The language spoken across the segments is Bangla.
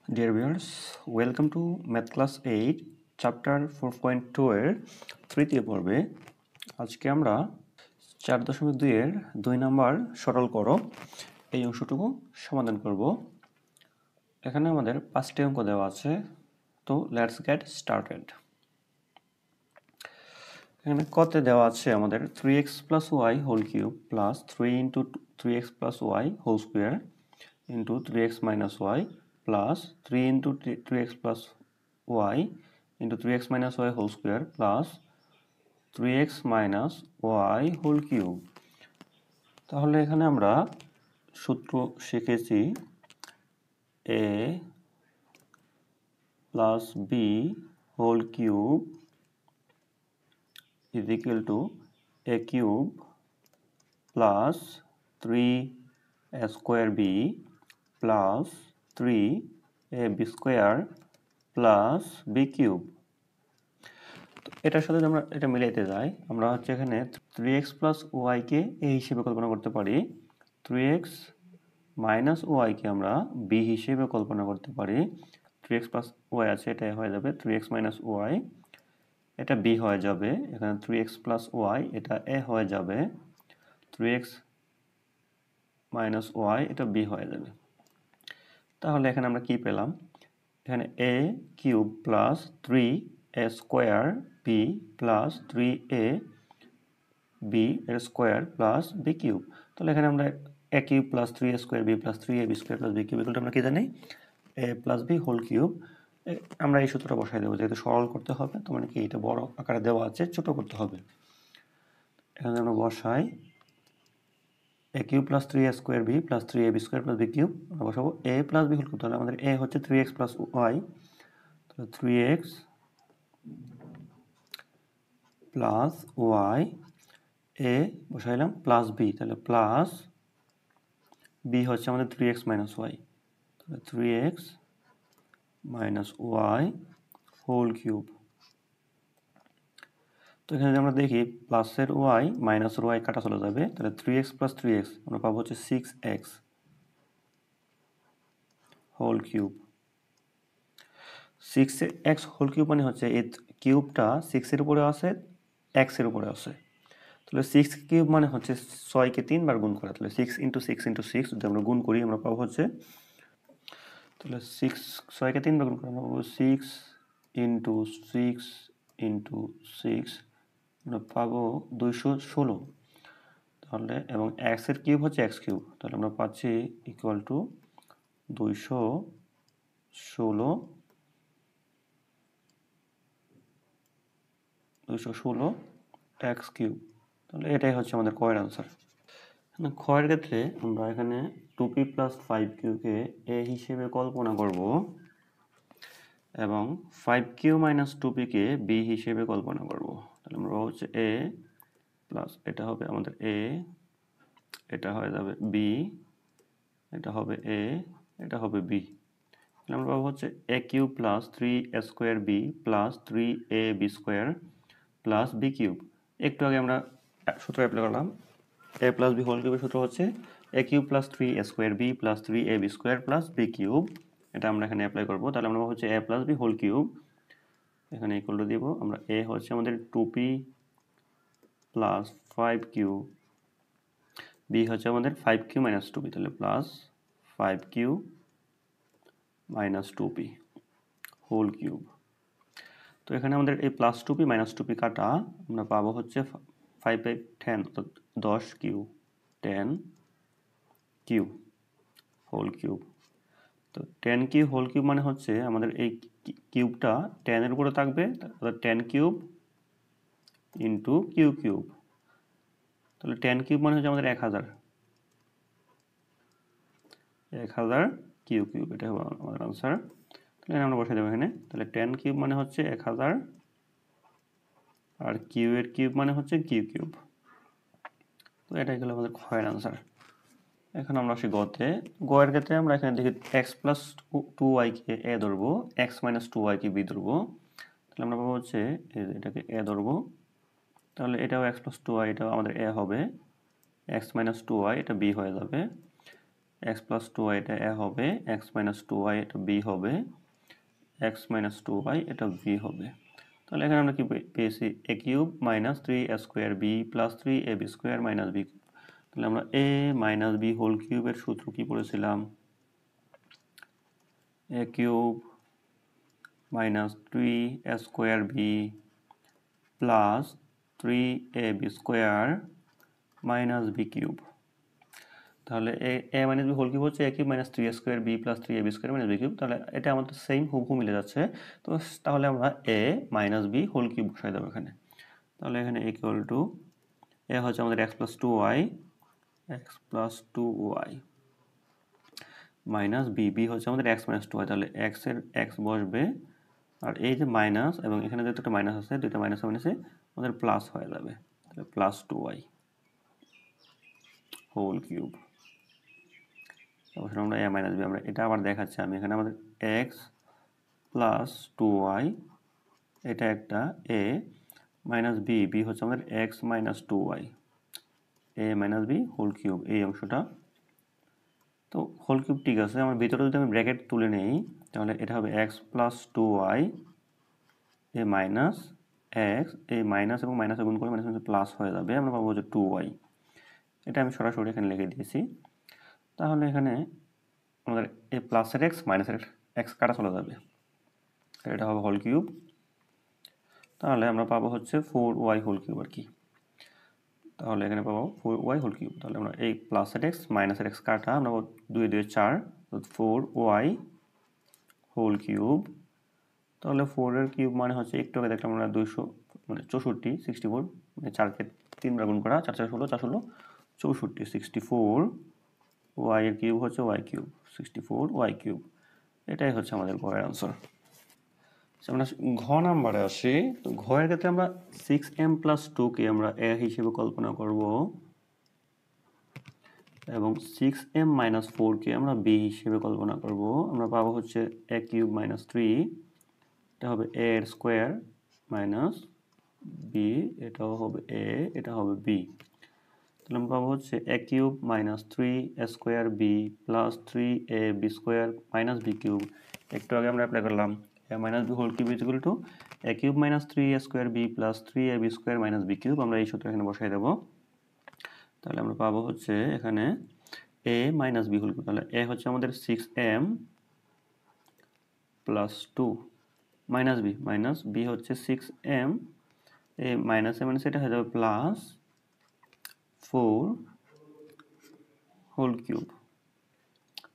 Dear viewers, welcome to Math Class 8 Chapter 4.2 এর তৃতীয় পর্বে। আজকে আমরা 4.2 এর 2 নম্বর সরল করো এই অংশটুকু সমাধান করব। এখানে আমাদের 5টি অঙ্ক দেওয়া আছে, তো লেটস গেট স্টার্টেড। এখানে কতে দেওয়া আছে আমাদের 3x plus y whole cube plus 3 into 3x plus y whole square into 3x minus y plus 3 into 3x plus y into 3x minus y whole square plus 3x minus y whole cube। তাহলে এখানে আমরা সূত্র শিখেছি a plus b whole cube is equal to a cube plus 3a square b plus 3ab square plus b cube। এটার সাথে আমরা এটা মিলাইতে যাই, আমরা হচ্ছে এখানে 3x plus y K a হিসেবে কল্পনা করতে পারি, 3x minus y কে আমরা b হিসেবে কল্পনা করতে পারি। 3x plus y আছে, এটা হয়ে যাবে 3x minus y, এটা b হয়ে যাবে, এখানে 3x plus y এটা a হয়ে যাবে, 3x minus y এটা b হয়ে যাবে। তাহলে এখানে আমরা কি পেলাম, এখানে a cube plus 3a square b plus 3a b এর স্কোয়ার প্লাস b কিউব। তাহলে এখানে আমরা a cube plus 3a square b plus 3ab square plus b cube এগুলো আমরা কি জানি, a plus b whole cube. আমরা এই সূত্রটা বসাই দেবো, যেহেতু সরল করতে হবে তো মানে কি এটা বড় আকারে দেওয়া আছে, ছোট করতে হবে। এখানে আমরা বসাই a cube plus 3a square b plus 3ab square plus b cube, আমরা বসাবো a plus b whole cube. তাহলে আমাদের a হচ্ছে 3x প্লাস y, তাহলে 3x প্লাস y, a বসাইলাম প্লাস b, তাহলে প্লাস b হচ্ছে আমাদের 3x মাইনাস y, তাহলে 3x minus y whole cube. তো এখানে আমরা দেখি প্লাসের y মাইনাসের y কাটা চলে যাবে, তাহলে 3x প্লাস 3x আমরা পাবো হচ্ছে 6x whole cube. 6x whole cube মানে হচ্ছে এই কিউবটা 6 এর উপরে আছে, x এর উপরে আছে, তাহলে 6 কিউব মানে হচ্ছে 6কে 3 বার গুণ করা, তাহলে 6 ইন্টু 6 ইন্টু 6 যদি আমরা গুণ করি আমরা পাবো হচ্ছে, তাহলে 6কে 3 বার গুণ করা আমরা পাবো 6 ইন্টু 6 ইন্টু 6 আমরা পাবো 216। তাহলে এবং x এর কিউব হচ্ছে x কিউব, তাহলে আমরা পাচ্ছি ইকুয়াল টু 216 x কিউব। তাহলে এটাই হচ্ছে আমাদের কয়ের আনসার। ক্ষয়ের ক্ষেত্রে আমরা এখানে 2p প্লাস 5qকে a হিসেবে কল্পনা করব এবং 5q মাইনাস 2pকে b হিসেবে কল্পনা করব। তাহলে আমরা হচ্ছে a প্লাস এটা হবে আমাদের a, এটা হয়ে যাবে b, এটা হবে a, এটা হবে b। তাহলে আমরা পাবো হচ্ছে a cube plus 3a square b plus 3ab square plus b cube. একটু আগে আমরা সূত্র অ্যাপ্লাই করলাম, a প্লাস b হোল কিউবের সূত্র হচ্ছে a cube plus 3a square b plus 3ab square plus b cube. এটা আমরা এখানে অ্যাপ্লাই করব, তাহলে আমরা হচ্ছে a plus b whole cube, এখানে ইকুয়াল টু দিব আমরা a হচ্ছে আমাদের 2p প্লাস 5q, b হচ্ছে আমাদের 5q মাইনাস 2p, তাহলে plus 5q minus 2p whole cube. তো এখানে আমাদের এই প্লাস 2p মাইনাস 2p কাটা আমরা পাবো হচ্ছে 5 বাই 10 অর্থাৎ 10q 10q হোল কিউব। তো 10q হোল কিউব মানে হচ্ছে আমাদের এই কিউবটা 10 এর উপরে থাকবে, অর্থাৎ 10 কিউব ইন্টু কিউ কিউব। তাহলে 10 কিউব মানে হচ্ছে আমাদের 1000 কিউ কিউব, এটা হবে আমাদের আনসার। তাহলে আমরা বসাই দেবো এখানে, তাহলে 10 কিউব মানে হচ্ছে 1000 আর কিউ এর কিউব মানে হচ্ছে কিউ কিউব। তো এটাই হলো আমাদের ক্ষয়ের আনসার। এখন আমরা আসি গতে। গয়ের ক্ষেত্রে আমরা এখানে দেখি এক্স প্লাস 2y কে এ ধরবো, x minus 2y K B ধরবো। তাহলে আমরা পাবো হচ্ছে এটাকে এ ধরবো, তাহলে এটাও এক্স প্লাস 2y, এটাও আমাদের এ হবে, এক্স মাইনাস 2y এটা বি হয়ে যাবে। এক্স প্লাস টু ওয়াই এটা এ হবে, এক্স মাইনাস টু ওয়াই এটা বি হবে, এক্স মাইনাস টু ওয়াই এটা বি হবে। তাহলে এখানে আমরা কি পেয়েছি, এ cube minus three A square B plus three A B square minus B. তাহলে আমরা এ মাইনাস বি হোল কিউবের সূত্র কি পড়েছিলাম, A cube minus three A square B plus three A B square minus B cube. তাহলে A minus B whole cube হচ্ছে A cube minus three A square B plus three A B square minus B cube. তাহলে এটা আমাদের সেম হুবহু মিলে যাচ্ছে। তো তাহলে আমরা এ মাইনাস বি হোল কিউব বসাই দেবো এখানে। তাহলে এখানে ইকুয়াল টু এ হচ্ছে আমাদের x plus two y, x plus two y minus B, B হচ্ছে আমাদের এক্স মাইনাস টু ওয়াই। তাহলে এক্স এর এক্স বসবে, আর এই যে মাইনাস এবং এখানে যেহেতু একটা মাইনাস আছে, দুইটা মাইনাস মাইনাসে আমাদের প্লাস হয়ে যাবে। তাহলে plus two y whole cube. তারপর আমরা এ মাইনাস বি, আমরা এটা আবার দেখাচ্ছি আমি এখানে, আমাদের এক্স প্লাস টু ওয়াই এটা একটা এ মাইনাস বি, বি হচ্ছে আমাদের এক্স মাইনাস টু ওয়াই, এ মাইনাস বি হোল কিউব এই অংশটা। তো হোল কিউব ঠিক আছে, আমার ভিতরে যদি আমি ব্র্যাকেট তুলে নেই তাহলে এটা হবে x plus two Y A minus x, এই মাইনাস এবং মাইনাসে গুণ করে মাইনাস প্লাস হয়ে যাবে, আমরা পাবো যে টু ওয়াই। এটা আমি সরাসরি এখানে লিখে দিয়েছি। তাহলে এখানে আমাদের এই প্লাসের এক্স মাইনাসের এক্স কাটা চলে যাবে, এটা হবে হোল কিউব। তাহলে আমরা পাবো হচ্ছে ফোর ওয়াই হোল কিউব আর কি। তাহলে এখানে পাবো ফোর ওয়াই হোল কিউব। তাহলে আমরা এই প্লাসের এক্স মাইনাসের এক্স কাটা, আমরা দুই দুই চার, ফোর ওয়াই হোল কিউব। তাহলে ফোরের কিউব মানে হচ্ছে একটু আগে দেখলাম আমরা 200 মানে 64 64, মানে চারকে তিনবার গুণ করা, চার চার 16, চার 16 64, 64 ওয়াই এর কিউব হচ্ছে ওয়াই কিউব, 64 ওয়াই কিউব। এটাই হচ্ছে আমাদের ঘরের আনসার। আমরা ঘ নাম্বারে আসি। তো ঘরের ক্ষেত্রে আমরা 6m প্লাস 2কে আমরা এ হিসেবে কল্পনা করব এবং 6m মাইনাস 4কে আমরা বি হিসেবে কল্পনা করব। আমরা পাবো হচ্ছে এ কিউব মাইনাস 3, এটা হবে এ এর স্কোয়ার মাইনাস বি, এটাও হবে এ, এটা হবে বি। তাহলে আমরা পাবো হচ্ছে A cube minus three A square B plus three A B square minus B cube. একটু আগে আমরা অ্যাপ্লাই করলাম A minus B whole cube is equal to A cube minus three A square B plus three A B square minus B cube. আমরা এই সূত্র এখানে বসাই দেবো। তাহলে আমরা পাবো হচ্ছে এখানে এ মাইনাস বি হোল কিউব। তাহলে এ হচ্ছে আমাদের 6m প্লাস 2 মাইনাস বি হচ্ছে 6m, এ মাইনাস এ মাইনাস এটা হয়ে যাবে প্লাস 4 হোল কিউব।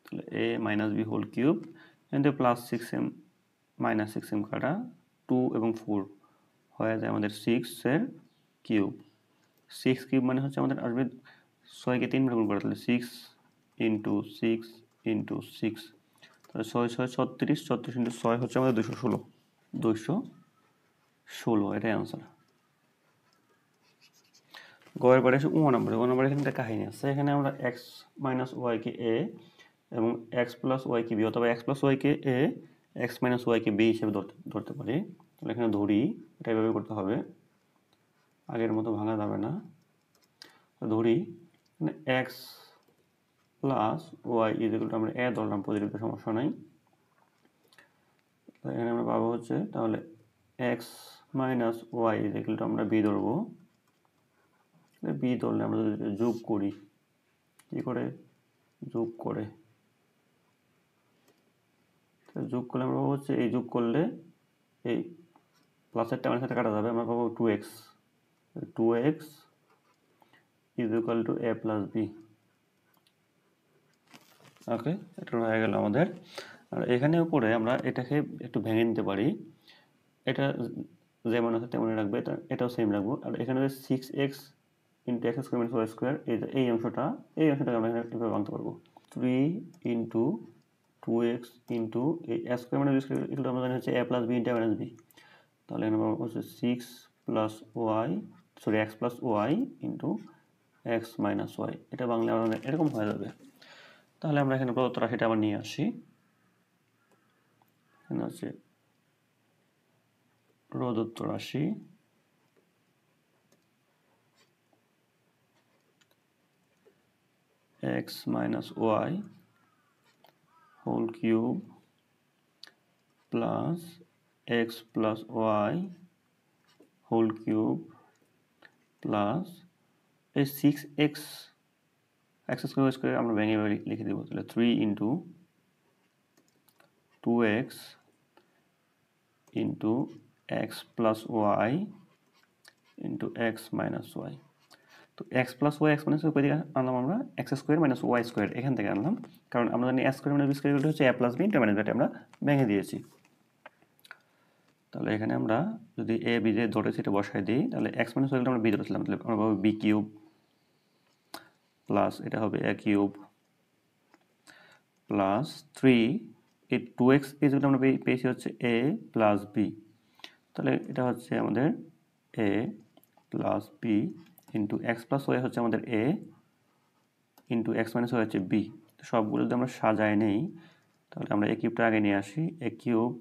তাহলে A minus B whole cube, এখানে প্লাস 6m মাইনাস 6m কাটা, 2 এবং 4 হয়ে যায় আমাদের 6 এর কিউব। 6 কিউব মানে হচ্ছে আমাদের আসবে 6কে 3 বার গুণ করা, তাহলে 6 ইন্টু 6 ইন্টু 6, তাহলে 6 6 36, 36 ইন্টু 6 হচ্ছে আমাদের 216, 216 এটাই আনসার। গয়ের পরে এসে ও নম্বরে এখানে একটা কাহিনী আছে। এখানে আমরা এক্স মাইনাস ওয়াইকে এ এবং এক্স প্লাস ওয়াইকে বি, অথবা এক্স প্লাস ওয়াইকে এ এক্স মাইনাস ওয়াইকে বি হিসেবে ধরতে পারি। তাহলে এখানে ধরি, এটা এভাবে করতে হবে, আগের মতো ভাঙা যাবে না। ধরি মানে x plus y is equal to, আমরা এ ধরলাম প্রতিযোগিতা, সমস্যা নাই। এখানে আমরা পাবো হচ্ছে তাহলে x minus y is equal to, আমরা বি ধরবো। বি ধরলে আমরা যদি যোগ করি, কি করে যোগ করে, যোগ করলে আমরা পাবো হচ্ছে, এই যোগ করলে এই প্লাসেরটা আমার সাথে কাটা যাবে, আমরা পাবো 2x, 2x is equal to A plus B. Okay, এটা হয়ে গেল আমাদের। আর এখানে উপরে আমরা এটাকে একটু ভেঙে নিতে পারি, এটা যেমন আছে তেমনই রাখবে, এটাও সেম রাখবো। আর এখানে 6x into x square minus y square, এই অংশটাকে আমরা এখানে এভাবে আনতে পারবো। 3 ইন্টু 2x ইন্টু এই A square minus B square এগুলো আমরা জানি হচ্ছে A plus B into minus B. তাহলে এখানে হচ্ছে 6 plus Y, sorry X plus Y into x minus Y, এটা বাংলা আমাদের এরকম হয়ে যাবে। তাহলে আমরা এখানে প্রদত্ত রাশিটা আবার নিয়ে আসি। এখানে হচ্ছে প্রদত্ত রাশি x minus y whole cube plus x plus y whole cube plus এই 6x x স্কোয়ার আমরা ভেঙে লিখে দেবো, তাহলে 3 into 2x into x plus y into x minus y। তো x plus y x minus y কোথা থেকে আনলাম আমরা? x square minus y square এখান থেকে আনলাম, কারণ আমরা জানি a square minus b square হচ্ছে a plus b into minus b, আমরা ভেঙে দিয়েছি। তাহলে এখানে আমরা যদি a b যে ধরে সেটা বসাই দিই, তাহলে x minus y আমরা b ধরেছিলাম, তাহলে আমরা পাবো b কিউব প্লাস এটা হবে a কিউব প্লাস 3 এই 2x এই যেটা আমরা পেয়েছি হচ্ছে a প্লাস b, তাহলে এটা হচ্ছে আমাদের a plus b into x plus y হচ্ছে আমাদের a into x minus y হচ্ছে b। সবগুলো যদি আমরা সাজায় নেই, তাহলে আমরা a কিউবটা আগে নিয়ে আসি, a cube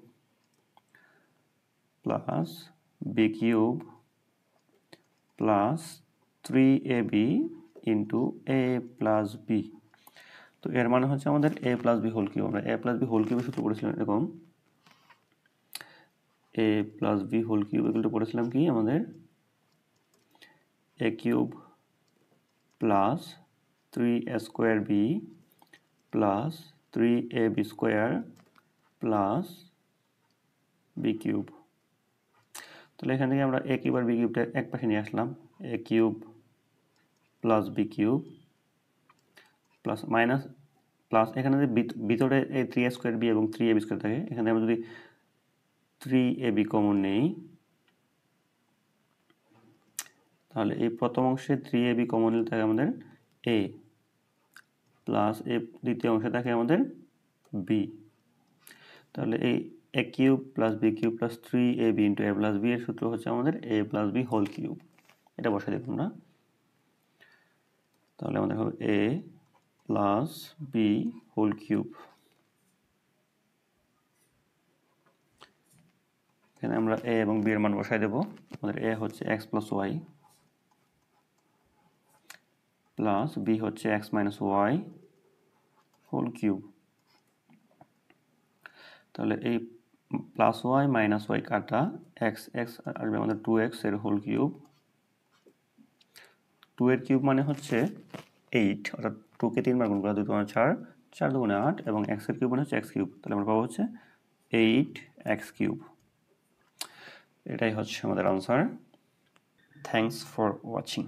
plus b cube plus 3ab into a plus b। তো এর মানে হচ্ছে আমাদের a plus b whole cube. আমরা a প্লাস b হোল কিউবের সূত্র পড়েছিলাম এরকম, a plus b whole cube এগুলো পড়েছিলাম কি আমাদের a cube plus 3a square b plus 3ab square plus b cube. তাহলে এখান থেকে আমরা a কিউব আর b কিউবটা এক পাশে নিয়ে আসলাম, a cube plus b cube plus minus plus এখানে যে ভিতরে এই 3a স্কোয়ার b এবং 3ab স্কোয়ার থাকে, এখানে আমরা যদি 3ab কমন নেই, তাহলে এই প্রথম অংশে 3ab কমন নিলে থাকে আমাদের a প্লাস এই দ্বিতীয় অংশে থাকে আমাদের b। তাহলে এই a cube plus b cube plus 3ab into a plus b এর সূত্র হচ্ছে আমাদের a plus b whole cube. এটা বসাই দেব আমরা, তাহলে আমাদের হবে a plus b whole cube. এখানে আমরা a এবং b এর মান বসাই দেব, আমাদের a হচ্ছে x plus y plus b হচ্ছে x minus y whole cube. তাহলে এই প্লাস ওয়াই মাইনাস ওয়াই কাটা এক্স এক্স আসবে আমাদের 2x এর হোল কিউব। 2 এর কিউব মানে হচ্ছে 8, অর্থাৎ 2কে 3 বার গুণ করা 2 2 4, 4 2 8 এবং x এর কিউব মানে হচ্ছে x কিউব, তাহলে আমরা পাবো হচ্ছে 8x কিউব। এটাই হচ্ছে আমাদের আনসার। Thanks for watching.